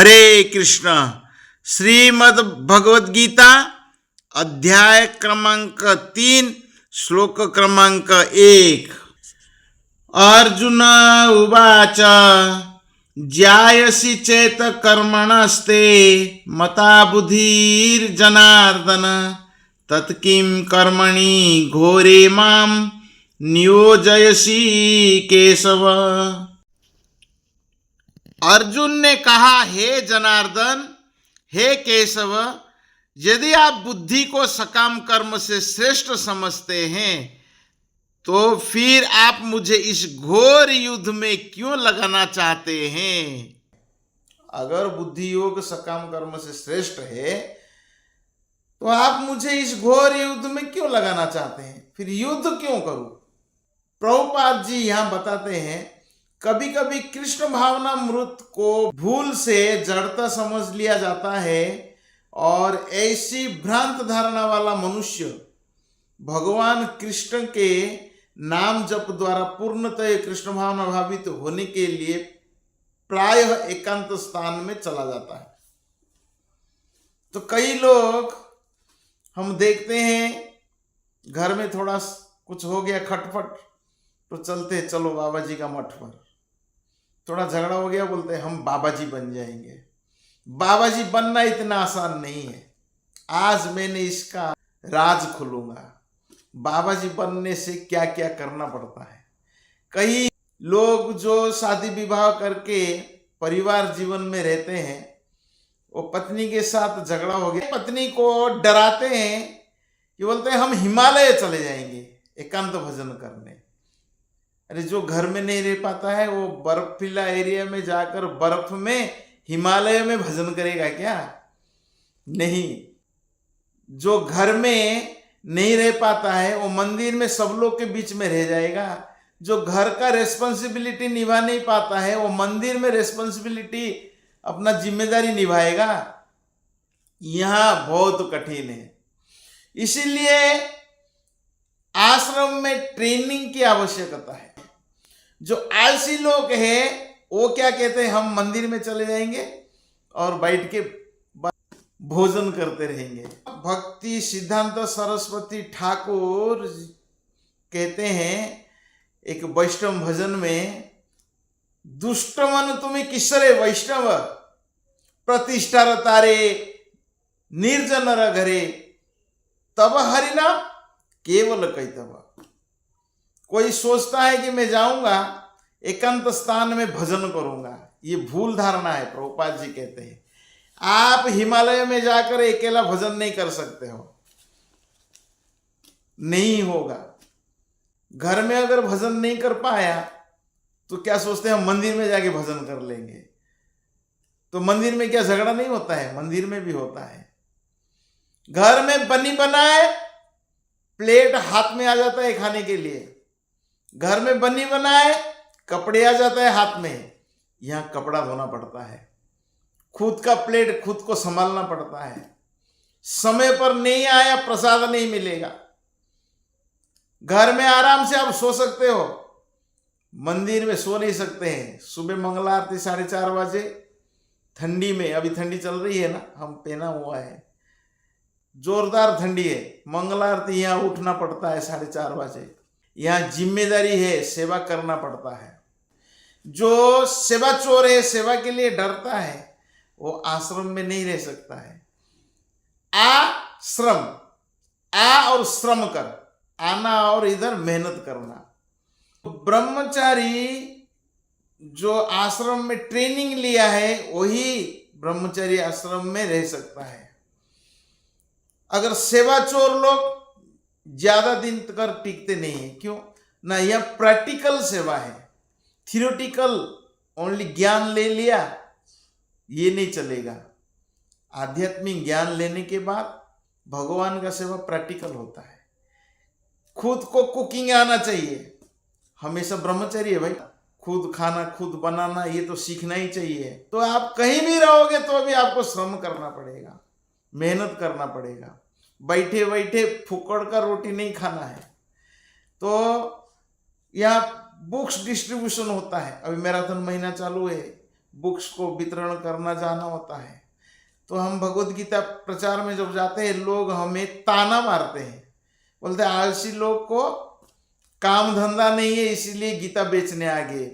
हरे कृष्ण। श्रीमद् भगवद गीता अध्याय क्रमांक 3 श्लोक क्रमांक 1। अर्जुन उवाच ज्यायसि चेत कर्मणस्ते मता बुद्धिर्जनार्दन तत्किं कर्मणि घोरे मां नियोजयसि केशव। अर्जुन ने कहा, हे जनार्दन, हे केशव, यदि आप बुद्धि को सकाम कर्म से श्रेष्ठ समझते हैं तो फिर आप मुझे इस घोर युद्ध में क्यों लगाना चाहते हैं। अगर बुद्धि योग सकाम कर्म से श्रेष्ठ है तो आप मुझे इस घोर युद्ध में क्यों लगाना चाहते हैं, फिर युद्ध क्यों करूं। प्रभुपाद जी यहां बताते हैं, कभी कभी कृष्ण भावना मृत को भूल से जड़ता समझ लिया जाता है और ऐसी भ्रांत धारणा वाला मनुष्य भगवान कृष्ण के नाम जप द्वारा पूर्णतः कृष्ण भावना भावित होने के लिए प्रायः एकांत स्थान में चला जाता है। तो कई लोग हम देखते हैं, घर में थोड़ा कुछ हो गया खटपट तो चलते चलो बाबा जी का मठ पर, थोड़ा झगड़ा हो गया बोलते हैं हम बाबा जी बन जाएंगे। बाबा जी बनना इतना आसान नहीं है, आज मैंने इसका राज खोलूंगा। बाबा जी बनने से क्या क्या करना पड़ता है। कई लोग जो शादी विवाह करके परिवार जीवन में रहते हैं, वो पत्नी के साथ झगड़ा हो गया, पत्नी को डराते हैं कि बोलते हैं हम हिमालय चले जाएंगे एकांत भजन करने। अरे जो घर में नहीं रह पाता है वो बर्फीला एरिया में जाकर बर्फ में हिमालय में भजन करेगा क्या? नहीं। जो घर में नहीं रह पाता है वो मंदिर में सब लोग के बीच में रह जाएगा। जो घर का रेस्पॉन्सिबिलिटी निभा नहीं पाता है वो मंदिर में रेस्पॉन्सिबिलिटी अपना जिम्मेदारी निभाएगा। यहां बहुत कठिन है। इसीलिए आश्रम में ट्रेनिंग की आवश्यकता है। जो आलसी लोग हैं वो क्या कहते हैं, हम मंदिर में चले जाएंगे और बैठ के भोजन करते रहेंगे। भक्ति सिद्धांत सरस्वती ठाकुर कहते हैं एक वैष्णव भजन में, दुष्ट मन तुम्हें किसरे वैष्णव प्रतिष्ठा तारे निर्जन घरे तब हरिनाम केवल कैतव। कोई सोचता है कि मैं जाऊंगा एकांत स्थान में भजन करूंगा, ये भूल धारणा है। प्रभुपाद जी कहते हैं आप हिमालय में जाकर अकेला भजन नहीं कर सकते हो, नहीं होगा। घर में अगर भजन नहीं कर पाया तो क्या सोचते हैं हम मंदिर में जाके भजन कर लेंगे। तो मंदिर में क्या झगड़ा नहीं होता है? मंदिर में भी होता है। घर में बनी बनाए प्लेट हाथ में आ जाता है खाने के लिए, घर में बनी बनाए कपड़े आ जाता है हाथ में, यहां कपड़ा धोना पड़ता है, खुद का प्लेट खुद को संभालना पड़ता है। समय पर नहीं आया प्रसाद नहीं मिलेगा। घर में आराम से आप सो सकते हो, मंदिर में सो नहीं सकते हैं। सुबह मंगला आरती 4:30 बजे, ठंडी में, अभी ठंडी चल रही है ना, हम पहना हुआ है, जोरदार ठंडी है। मंगला आरती यहां उठना पड़ता है 4:30 बजे। यहां जिम्मेदारी है, सेवा करना पड़ता है। जो सेवा चोर है, सेवा के लिए डरता है, वो आश्रम में नहीं रह सकता है। श्रम और श्रम कर, आना और इधर मेहनत करना। तो ब्रह्मचारी जो आश्रम में ट्रेनिंग लिया है वही ब्रह्मचारी आश्रम में रह सकता है। अगर सेवा चोर लोग ज्यादा दिन तक टिकते नहीं है। क्यों ना? यह प्रैक्टिकल सेवा है। थियोरेटिकल ओनली ज्ञान ले लिया ये नहीं चलेगा। आध्यात्मिक ज्ञान लेने के बाद भगवान का सेवा प्रैक्टिकल होता है। खुद को कुकिंग आना चाहिए। हमेशा ब्रह्मचर्य है भाई, खुद खाना खुद बनाना ये तो सीखना ही चाहिए। तो आप कहीं भी रहोगे तो भी आपको श्रम करना पड़ेगा, मेहनत करना पड़ेगा। बैठे बैठे फुकड़ का रोटी नहीं खाना है। तो यहाँ बुक्स डिस्ट्रीब्यूशन होता है। अभी मैराथन महीना चालू है, बुक्स को वितरण करना जाना होता है। तो हम भगवत गीता प्रचार में जब जाते हैं, लोग हमें ताना मारते हैं, बोलते हैं आलसी लोग को काम धंधा नहीं है इसीलिए गीता बेचने आ गए,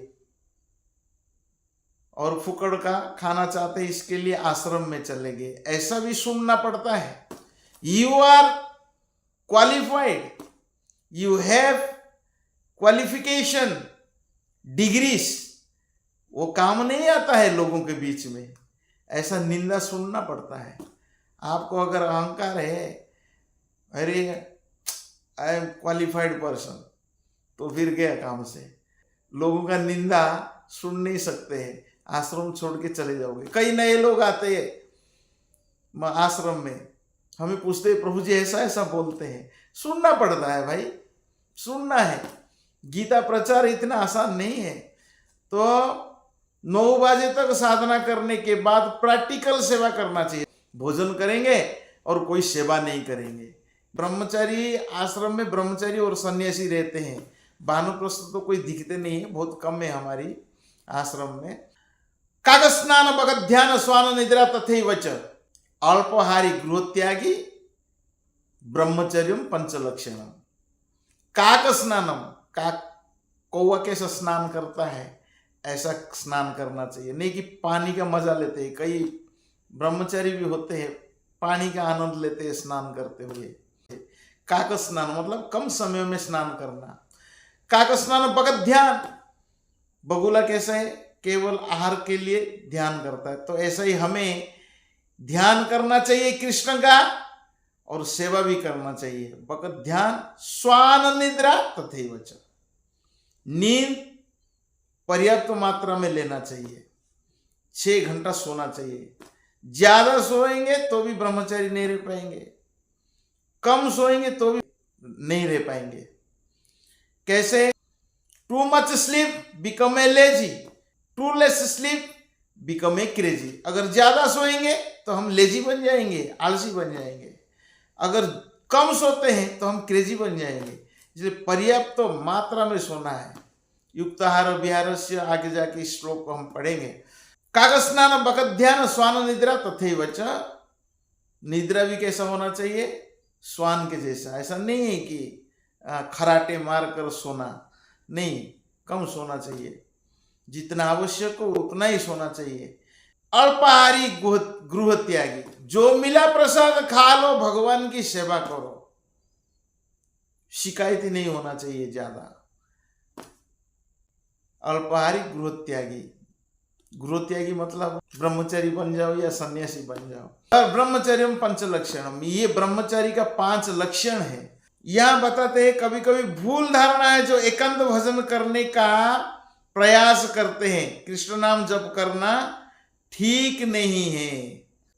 और फुकड़ का खाना चाहते हैं इसके लिए आश्रम में चले गए। ऐसा भी सुनना पड़ता है। You are qualified, you have qualification, degrees, वो काम नहीं आता है लोगों के बीच में। ऐसा निंदा सुनना पड़ता है। आपको अगर अहंकार है, अरे आई एम क्वालिफाइड पर्सन, तो फिर गया काम से। लोगों का निंदा सुन नहीं सकते हैं, आश्रम छोड़ के चले जाओगे। कई नए लोग आते हैं आश्रम में, हमें पूछते हैं प्रभु जी ऐसा ऐसा बोलते हैं, सुनना पड़ता है भाई, सुनना है। गीता प्रचार इतना आसान नहीं है। तो 9 बजे तक साधना करने के बाद प्रैक्टिकल सेवा करना चाहिए। भोजन करेंगे और कोई सेवा नहीं करेंगे। ब्रह्मचारी आश्रम में ब्रह्मचारी और सन्यासी रहते हैं, वानप्रस्थ तो कोई दिखते नहीं है, बहुत कम है हमारी आश्रम में। काक स्नान भगत ध्यान स्वान निद्रा तथैव च अल्पाहारी गृहत्यागी ब्रह्मचर्यम पंचलक्षणम। काक स्नानम, काक कौवा कैसा स्नान करता है ऐसा स्नान करना चाहिए, नहीं कि पानी का मजा लेते हैं। कई ब्रह्मचारी भी होते हैं, पानी का आनंद लेते हैं स्नान करते हुए। काक स्नान मतलब कम समय में स्नान करना। काक स्नान भगत ध्यान, बगुला कैसा है, केवल आहार के लिए ध्यान करता है। तो ऐसा ही हमें ध्यान करना चाहिए कृष्ण का, और सेवा भी करना चाहिए। भगत ध्यान स्वान निद्रा तथैव च, नींद पर्याप्त मात्रा में लेना चाहिए। 6 घंटा सोना चाहिए। ज्यादा सोएंगे तो भी ब्रह्मचारी नहीं रह पाएंगे, कम सोएंगे तो भी नहीं रह पाएंगे। कैसे? Too much sleep become a lazy, too less sleep become a crazy. अगर ज्यादा सोएंगे तो हम लेजी बन जाएंगे, आलसी बन जाएंगे। अगर कम सोते हैं तो हम क्रेजी बन जाएंगे। इसलिए पर्याप्त तो मात्रा में सोना है। युक्ताहार विहार से आगे जाके इस श्लोक को हम पढ़ेंगे। काक स्नान भगत ध्यान स्वान निद्रा तथैव च, निद्रा भी कैसा होना चाहिए, स्वान के जैसा। ऐसा नहीं है कि खराटे मार कर सोना, नहीं, कम सोना चाहिए। जितना आवश्यक हो उतना ही सोना चाहिए। अल्पाहारी गृह त्यागी, जो मिला प्रसाद खा लो, भगवान की सेवा करो। शिकायत ही नहीं होना चाहिए ज्यादा। अल्पाहारी गृह त्यागी, गृह त्यागी मतलब ब्रह्मचारी बन जाओ या सन्यासी बन जाओ। और ब्रह्मचर्यम पंचलक्षणम, ये ब्रह्मचारी का 5 लक्षण है। यहां बताते हैं कभी कभी भूल धारणा है, जो एकांत भजन करने का प्रयास करते हैं, कृष्ण नाम जप करना ठीक नहीं है।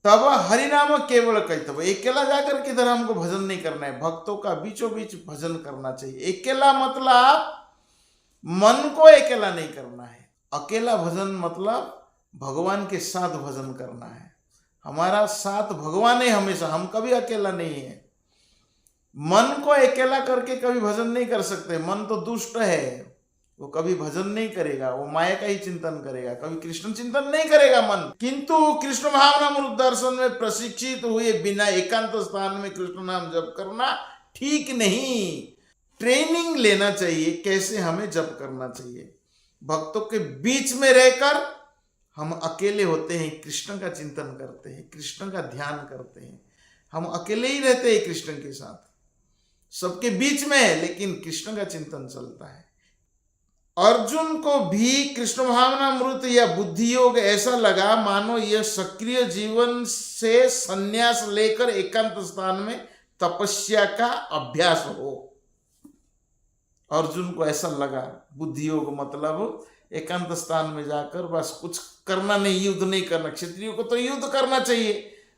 तब हरिनाम केवल कहते, अकेला जाकर किधर हमको भजन नहीं करना है, भक्तों का बीचों बीच भजन करना चाहिए। अकेला मतलब मन को अकेला नहीं करना है। अकेला भजन मतलब भगवान के साथ भजन करना है। हमारा साथ भगवान है हमेशा, हम कभी अकेला नहीं है। मन को अकेला करके कभी भजन नहीं कर सकते। मन तो दुष्ट है, वो कभी भजन नहीं करेगा, वो माया का ही चिंतन करेगा, कभी कृष्ण चिंतन नहीं करेगा मन। किंतु कृष्ण भावनामृत दर्शन में प्रशिक्षित हुए बिना एकांत स्थान में कृष्ण नाम जप करना ठीक नहीं। ट्रेनिंग लेना चाहिए कैसे हमें जप करना चाहिए। भक्तों के बीच में रहकर हम अकेले होते हैं, कृष्ण का चिंतन करते हैं, कृष्ण का ध्यान करते हैं। हम अकेले ही रहते हैं कृष्ण के साथ, सबके बीच में है, लेकिन कृष्ण का चिंतन चलता है। अर्जुन को भी कृष्ण भावनामृत या बुद्धि योग ऐसा लगा मानो यह सक्रिय जीवन से संन्यास लेकर एकांत स्थान में तपस्या का अभ्यास हो। अर्जुन को ऐसा लगा बुद्धि योग मतलब एकांत स्थान में जाकर बस कुछ करना नहीं, युद्ध नहीं करना। क्षत्रियों को तो युद्ध करना चाहिए,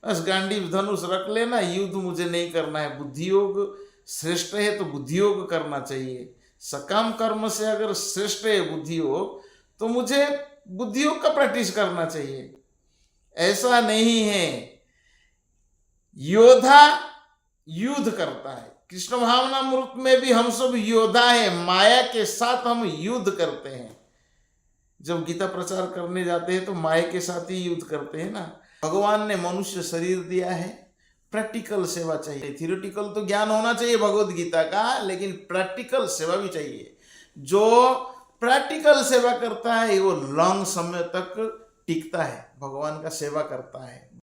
बस गांडीव धनुष रख लेना, युद्ध मुझे नहीं करना है। बुद्धि योग श्रेष्ठ है तो बुद्धि योग करना चाहिए। सकाम कर्म से अगर श्रेष्ठ है बुद्धि योग, तो मुझे बुद्धि योग का प्रैक्टिस करना चाहिए। ऐसा नहीं है। योद्धा युद्ध करता है। कृष्ण भावनामृत में भी हम सब योद्धा हैं, माया के साथ हम युद्ध करते हैं। जब गीता प्रचार करने जाते हैं तो माया के साथ ही युद्ध करते हैं ना। भगवान ने मनुष्य शरीर दिया है, प्रैक्टिकल सेवा चाहिए। थियोरिटिकल तो ज्ञान होना चाहिए भगवत गीता का, लेकिन प्रैक्टिकल सेवा भी चाहिए। जो प्रैक्टिकल सेवा करता है वो लॉन्ग समय तक टिकता है, भगवान का सेवा करता है।